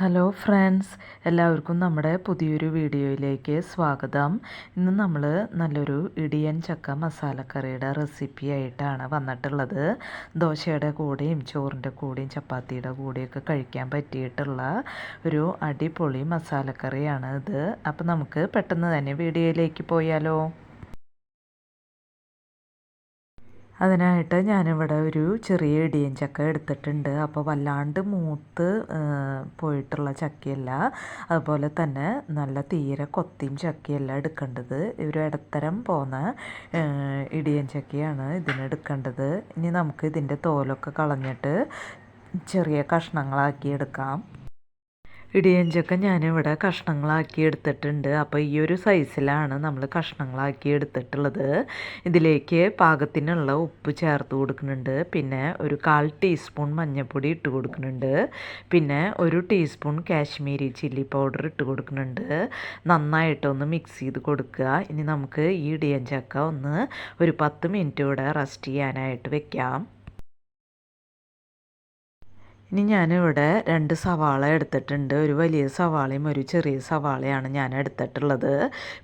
Hello friends, എല്ലാവർക്കും നമ്മുടെ പുതിയൊരു വീഡിയോയിലേക്ക് സ്വാഗതം. ഇന്ന് നമ്മൾ നല്ലൊരു ഇടിയൻ ചക്ക മസാലക്കറിയുടെ റെസിപ്പി ആയിട്ടാണ് വന്നിട്ടുള്ളത്. ദോശയുടെ കൂടെയും ചോറിൻ്റെ കൂടെയും ചപ്പാത്തിയുടെ കൂടെയൊക്കെ കഴിക്കാൻ പറ്റിയിട്ടുള്ള ഒരു അടിപൊളി മസാലക്കറിയാണ് ഇത്. അപ്പോൾ നമുക്ക് പെട്ടെന്ന് തന്നെ വീഡിയോയിലേക്ക് പോയാലോ. അതിനായിട്ട് ഞാനിവിടെ ഒരു ചെറിയ ഇടിയൻ ചക്ക എടുത്തിട്ടുണ്ട്. അപ്പോൾ വല്ലാണ്ട് മൂത്ത് പോയിട്ടുള്ള ചക്കയല്ല, അതുപോലെ തന്നെ നല്ല തീരെ കൊത്തിയും ചക്കയല്ല എടുക്കേണ്ടത്. ഒരു ഇടത്തരം പോന്ന ഇടിയൻ ചക്കയാണ് ഇതിനെടുക്കേണ്ടത്. ഇനി നമുക്ക് ഇതിൻ്റെ തോലൊക്കെ കളഞ്ഞിട്ട് ചെറിയ കഷ്ണങ്ങളാക്കി എടുക്കാം. ഇടിയൻ ചക്ക ഞാനിവിടെ കഷ്ണങ്ങളാക്കി എടുത്തിട്ടുണ്ട്. അപ്പോൾ ഈ ഒരു സൈസിലാണ് നമ്മൾ കഷ്ണങ്ങളാക്കി എടുത്തിട്ടുള്ളത്. ഇതിലേക്ക് പാകത്തിനുള്ള ഉപ്പ് ചേർത്ത് കൊടുക്കുന്നുണ്ട്. പിന്നെ ഒരു 1/4 ടീസ്പൂൺ മഞ്ഞൾപ്പൊടി ഇട്ട് കൊടുക്കുന്നുണ്ട്. പിന്നെ ഒരു ടീസ്പൂൺ കാശ്മീരി ചില്ലി പൗഡർ ഇട്ട് കൊടുക്കുന്നുണ്ട്. നന്നായിട്ടൊന്ന് മിക്സ് ചെയ്ത് കൊടുക്കുക. ഇനി നമുക്ക് ഈ ഇടിയൻ ചക്ക ഒന്ന് ഒരു 10 മിനിറ്റ് ഇവിടെ റെസ്റ്റ് ചെയ്യാനായിട്ട് വെക്കാം. ഇനി ഞാനിവിടെ 2 സവാള എടുത്തിട്ടുണ്ട്. ഒരു വലിയ സവാളയും ഒരു ചെറിയ സവാളയാണ് ഞാൻ എടുത്തിട്ടുള്ളത്.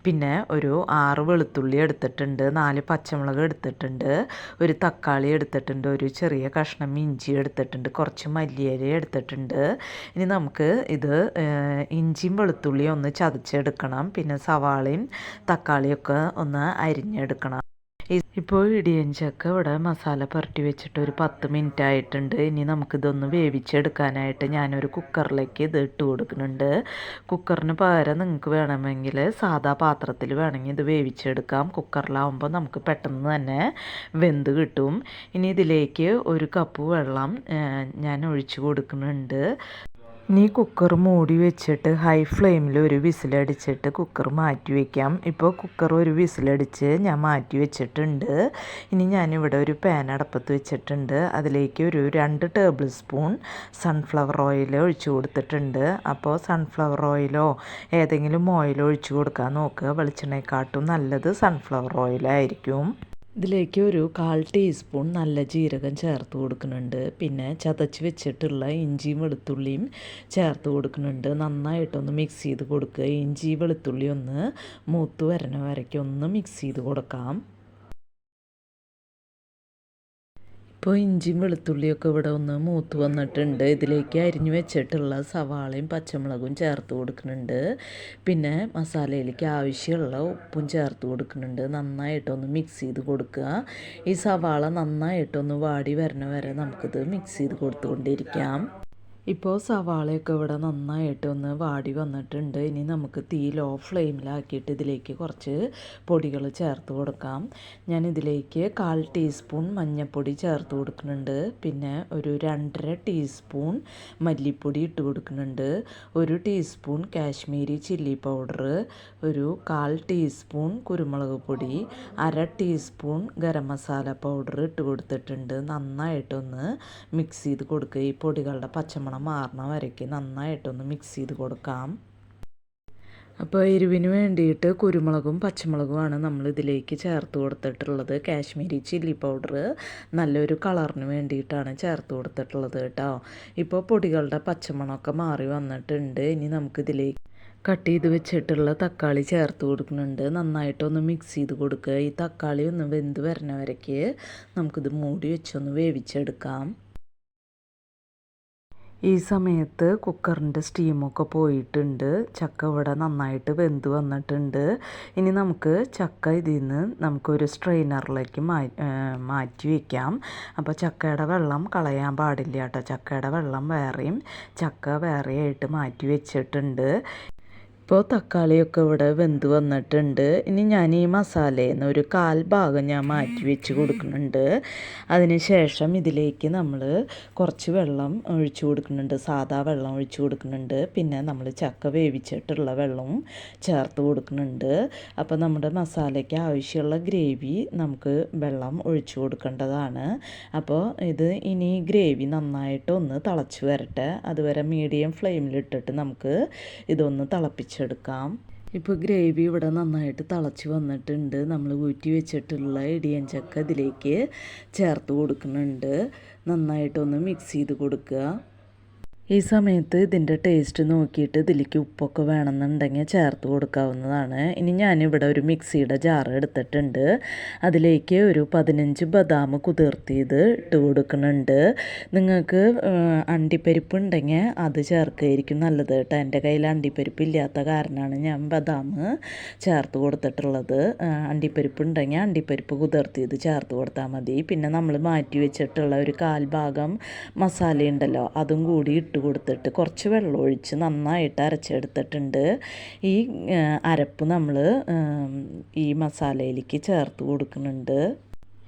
പിന്നെ ഒരു 6 വെളുത്തുള്ളി എടുത്തിട്ടുണ്ട്, 4 പച്ചമുളക് എടുത്തിട്ടുണ്ട്, ഒരു തക്കാളി എടുത്തിട്ടുണ്ട്, ഒരു ചെറിയ കഷ്ണം ഇഞ്ചി എടുത്തിട്ടുണ്ട്, കുറച്ച് മല്ലിയില എടുത്തിട്ടുണ്ട്. ഇനി നമുക്ക് ഇത് ഇഞ്ചിയും വെളുത്തുള്ളിയും ഒന്ന് ചതച്ചെടുക്കണം. പിന്നെ സവാളയും തക്കാളിയൊക്കെ ഒന്ന് അരിഞ്ഞെടുക്കണം. ഇപ്പോൾ ഇടിയൻ ചക്ക ഇവിടെ മസാല പുരട്ടി വെച്ചിട്ട് ഒരു 10 മിനിറ്റ് ആയിട്ടുണ്ട്. ഇനി നമുക്കിതൊന്ന് വേവിച്ചെടുക്കാനായിട്ട് ഞാനൊരു കുക്കറിലേക്ക് ഇത് ഇട്ട് കൊടുക്കുന്നുണ്ട്. കുക്കറിന് പകരം നിങ്ങൾക്ക് വേണമെങ്കിൽ സാധാ പാത്രത്തിൽ വേണമെങ്കിൽ ഇത് വേവിച്ചെടുക്കാം. കുക്കറിലാവുമ്പോൾ നമുക്ക് പെട്ടെന്ന് തന്നെ വെന്ത് കിട്ടും. ഇനി ഇതിലേക്ക് 1 കപ്പ് വെള്ളം ഞാൻ ഒഴിച്ചു കൊടുക്കുന്നുണ്ട്. ഇനി കുക്കർ മൂടി വെച്ചിട്ട് ഹൈ ഫ്ലെയിമിൽ ഒരു വിസിലടിച്ചിട്ട് കുക്കർ മാറ്റി വയ്ക്കാം. ഇപ്പോൾ കുക്കർ ഒരു വിസിലടിച്ച് ഞാൻ മാറ്റി വെച്ചിട്ടുണ്ട്. ഇനി ഞാനിവിടെ ഒരു പാൻ അടപ്പത്ത് വെച്ചിട്ടുണ്ട്. അതിലേക്ക് ഒരു 2 ടേബിൾ സ്പൂൺ സൺഫ്ലവർ ഓയിൽ ഒഴിച്ചു കൊടുത്തിട്ടുണ്ട്. അപ്പോൾ സൺഫ്ലവർ ഓയിലോ ഏതെങ്കിലും ഓയിൽ ഒഴിച്ചു കൊടുക്കാൻ നോക്കുക. വെളിച്ചെണ്ണയെക്കാട്ടും നല്ലത് സൺഫ്ലവർ ഓയിലായിരിക്കും. ഇതിലേക്ക് ഒരു 1/4 ടീസ്പൂൺ നല്ല ജീരകം ചേർത്ത് കൊടുക്കുന്നുണ്ട്. പിന്നെ ചതച്ച് വെച്ചിട്ടുള്ള ഇഞ്ചിയും വെളുത്തുള്ളിയും ചേർത്ത് കൊടുക്കുന്നുണ്ട്. നന്നായിട്ടൊന്ന് മിക്സ് ചെയ്ത് കൊടുക്കുക. ഇഞ്ചി വെളുത്തുള്ളി ഒന്ന് മൂത്ത് വരണ വരയ്ക്ക് ഒന്ന് മിക്സ് ചെയ്ത് കൊടുക്കാം. ഇപ്പോൾ ഇഞ്ചിയും വെളുത്തുള്ളിയൊക്കെ ഇവിടെ ഒന്ന് മൂത്ത് വന്നിട്ടുണ്ട്. ഇതിലേക്ക് അരിഞ്ഞു വെച്ചിട്ടുള്ള സവാളയും പച്ചമുളകും ചേർത്ത് കൊടുക്കുന്നുണ്ട്. പിന്നെ മസാലയിലേക്ക് ആവശ്യമുള്ള ഉപ്പും ചേർത്ത് കൊടുക്കുന്നുണ്ട്. നന്നായിട്ടൊന്ന് മിക്സ് ചെയ്ത് കൊടുക്കുക. ഈ സവാള നന്നായിട്ടൊന്ന് വാടി വരണ വരെ നമുക്കിത് മിക്സ് ചെയ്ത് കൊടുത്തുകൊണ്ടിരിക്കാം. ഇപ്പോൾ സവാളയൊക്കെ ഇവിടെ നന്നായിട്ടൊന്ന് വാടി വന്നിട്ടുണ്ട്. ഇനി നമുക്ക് തീ ലോ ഫ്ലെയിമിലാക്കിയിട്ട് ഇതിലേക്ക് കുറച്ച് പൊടികൾ ചേർത്ത് കൊടുക്കാം. ഞാൻ ഇതിലേക്ക് 1/4 ടീസ്പൂൺ മഞ്ഞൾപ്പൊടി ചേർത്ത് കൊടുക്കുന്നുണ്ട്. പിന്നെ ഒരു 2.5 ടീസ്പൂൺ മല്ലിപ്പൊടി ഇട്ട് കൊടുക്കുന്നുണ്ട്. 1 ടീസ്പൂൺ കാശ്മീരി ചില്ലി പൗഡർ, ഒരു 1/4 ടീസ്പൂൺ കുരുമുളക് പൊടി, 1/2 ടീസ്പൂൺ ഗരം മസാല പൗഡർ ഇട്ട് കൊടുത്തിട്ടുണ്ട്. നന്നായിട്ടൊന്ന് മിക്സ് ചെയ്ത് കൊടുക്കുക. ഈ പൊടികളുടെ പച്ചമണം മാറണ വരയ്ക്ക് നന്നായിട്ടൊന്ന് മിക്സ് ചെയ്ത് കൊടുക്കാം. അപ്പോൾ എരിവിന് വേണ്ടിയിട്ട് കുരുമുളകും പച്ചമുളകുമാണ് നമ്മൾ ഇതിലേക്ക് ചേർത്ത് കൊടുത്തിട്ടുള്ളത്. കാശ്മീരി ചില്ലി പൗഡർ നല്ലൊരു കളറിന് വേണ്ടിയിട്ടാണ് ചേർത്ത് കൊടുത്തിട്ടുള്ളത് കേട്ടോ. ഇപ്പോൾ പൊടികളുടെ പച്ചമണമൊക്കെ മാറി വന്നിട്ടുണ്ട്. ഇനി നമുക്കിതിലേക്ക് കട്ട് ചെയ്ത് വെച്ചിട്ടുള്ള തക്കാളി ചേർത്ത് കൊടുക്കുന്നുണ്ട്. നന്നായിട്ടൊന്ന് മിക്സ് ചെയ്ത് കൊടുക്കുക. ഈ തക്കാളി ഒന്ന് വെന്ത് വരണ വരയ്ക്ക് നമുക്കിത് മൂടി വെച്ചൊന്ന് വേവിച്ചെടുക്കാം. ഈ സമയത്ത് കുക്കറിൻ്റെ സ്റ്റീമൊക്കെ പോയിട്ടുണ്ട്. ചക്ക ഇവിടെ നന്നായിട്ട് വെന്ത് വന്നിട്ടുണ്ട്. ഇനി നമുക്ക് ചക്ക ഇതിൽ നിന്ന് നമുക്കൊരു സ്ട്രെയിനറിലേക്ക് മാറ്റി വയ്ക്കാം. അപ്പോൾ ചക്കയുടെ വെള്ളം കളയാൻ പാടില്ല കേട്ടോ. ചക്കയുടെ വെള്ളം വേറെയും ചക്ക വേറെയായിട്ട് മാറ്റി വെച്ചിട്ടുണ്ട്. ഇപ്പോൾ തക്കാളിയൊക്കെ ഇവിടെ വെന്ത് വന്നിട്ടുണ്ട്. ഇനി ഞാൻ ഈ മസാലയിൽ നിന്ന് ഒരു 1/4 ഭാഗം ഞാൻ മാറ്റി വെച്ച് കൊടുക്കുന്നുണ്ട്. അതിന് ശേഷം ഇതിലേക്ക് നമ്മൾ കുറച്ച് വെള്ളം ഒഴിച്ചു കൊടുക്കുന്നുണ്ട്. സാദാ വെള്ളം ഒഴിച്ചു കൊടുക്കുന്നുണ്ട്. പിന്നെ നമ്മൾ ചക്ക വേവിച്ചിട്ടുള്ള വെള്ളവും ചേർത്ത് കൊടുക്കുന്നുണ്ട്. അപ്പോൾ നമ്മുടെ മസാലയ്ക്ക് ആവശ്യമുള്ള ഗ്രേവി നമുക്ക് വെള്ളം ഒഴിച്ചു കൊടുക്കേണ്ടതാണ്. അപ്പോൾ ഇത് ഇനി ഗ്രേവി നന്നായിട്ടൊന്ന് തിളച്ച് വരട്ടെ. അതുവരെ മീഡിയം ഫ്ലെയിമിലിട്ടിട്ട് നമുക്ക് ഇതൊന്ന് തിളപ്പിച്ചെടുക്കാം. ഇപ്പോൾ ഗ്രേവി ഇവിടെ നന്നായിട്ട് തിളച്ച് വന്നിട്ടുണ്ട്. നമ്മൾ ഊറ്റി വെച്ചിട്ടുള്ള ഇടിയൻ ചക്ക ഇതിലേക്ക് ചേർത്ത് കൊടുക്കുന്നുണ്ട്. നന്നായിട്ടൊന്ന് മിക്സ് ചെയ്ത് കൊടുക്കുക. ഈ സമയത്ത് ഇതിൻ്റെ ടേസ്റ്റ് നോക്കിയിട്ട് ഇതിലേക്ക് ഉപ്പൊക്കെ വേണമെന്നുണ്ടെങ്കിൽ ചേർത്ത് കൊടുക്കാവുന്നതാണ്. ഇനി ഞാനിവിടെ ഒരു മിക്സിയുടെ ജാർ എടുത്തിട്ടുണ്ട്. അതിലേക്ക് ഒരു 15 ബദാം കുതിർത്തിയത് ഇട്ട് കൊടുക്കുന്നുണ്ട്. നിങ്ങൾക്ക് അണ്ടിപ്പരിപ്പ് ഉണ്ടെങ്കിൽ അത് ചേർക്കുകയായിരിക്കും നല്ലത് കേട്ടോ. എൻ്റെ കയ്യിൽ അണ്ടിപ്പരിപ്പ് ഇല്ലാത്ത കാരണമാണ് ഞാൻ ബദാം ചേർത്ത് കൊടുത്തിട്ടുള്ളത്. അണ്ടിപ്പരിപ്പ് ഉണ്ടെങ്കിൽ അണ്ടിപ്പരിപ്പ് കുതിർത്തിയത് ചേർത്ത് കൊടുത്താൽ മതി. പിന്നെ നമ്മൾ മാറ്റി വെച്ചിട്ടുള്ള ഒരു 1/4 ഭാഗം മസാല ഉണ്ടല്ലോ, അതും കൂടി ഇട്ട് കൊടുത്തിട്ട് കുറച്ച് വെള്ളം ഒഴിച്ച് നന്നായിട്ട് അരച്ചെടുത്തിട്ടുണ്ട്. ഈ അരപ്പ് നമ്മൾ ഈ മസാലയിലേക്ക് ചേർത്ത് കൊടുക്കുന്നുണ്ട്.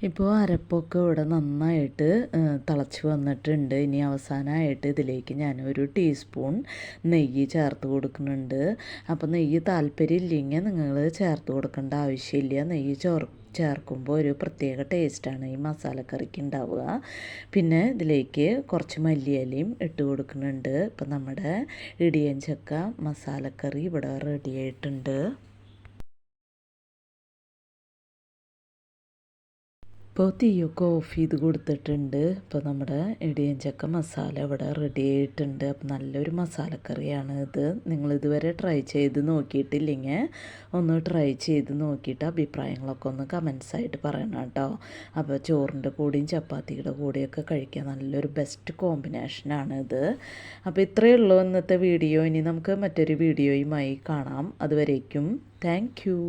ഇപ്പോൾ അരപ്പൊക്കെ ഇവിടെ നന്നായിട്ട് തിളച്ച് വന്നിട്ടുണ്ട്. ഇനി അവസാനമായിട്ട് ഇതിലേക്ക് ഞാൻ ഒരു ടീസ്പൂൺ നെയ്യ് ചേർത്ത് കൊടുക്കുന്നുണ്ട്. അപ്പോൾ നെയ്യ് താല്പര്യം ഇല്ലെങ്കിൽ നിങ്ങൾ ചേർത്ത് കൊടുക്കേണ്ട ആവശ്യമില്ല. നെയ്യ് ചേർക്കുമ്പോൾ ഒരു പ്രത്യേക ടേസ്റ്റാണ് ഈ മസാലക്കറിക്ക് ഉണ്ടാവുക. പിന്നെ ഇതിലേക്ക് കുറച്ച് മല്ലിയിലയും ഇട്ട് കൊടുക്കുന്നുണ്ട്. ഇപ്പം നമ്മുടെ ഇടിയൻ ചക്ക മസാലക്കറി ഇവിടെ റെഡി ആയിട്ടുണ്ട്. ഇപ്പോൾ തീയൊക്കെ ഓഫ് ചെയ്ത് കൊടുത്തിട്ടുണ്ട്. ഇപ്പോൾ നമ്മുടെ ഇടിയൻ ചക്ക മസാല ഇവിടെ റെഡി ആയിട്ടുണ്ട്. അപ്പോൾ നല്ലൊരു മസാലക്കറിയാണ് ഇത്. നിങ്ങളിതുവരെ ട്രൈ ചെയ്ത് നോക്കിയിട്ടില്ലെങ്കിൽ ഒന്ന് ട്രൈ ചെയ്ത് നോക്കിയിട്ട് അഭിപ്രായങ്ങളൊക്കെ ഒന്ന് കമൻസായിട്ട് പറയണം കേട്ടോ. അപ്പോൾ ചോറിൻ്റെ കൂടെയും ചപ്പാത്തിയുടെ കൂടെയൊക്കെ കഴിക്കാൻ നല്ലൊരു ബെസ്റ്റ് കോമ്പിനേഷനാണ് ഇത്. അപ്പോൾ ഇത്രയേ ഉള്ളൂ ഇന്നത്തെ വീഡിയോ. ഇനി നമുക്ക് മറ്റൊരു വീഡിയോയുമായി കാണാം. അതുവരേക്കും താങ്ക് യു.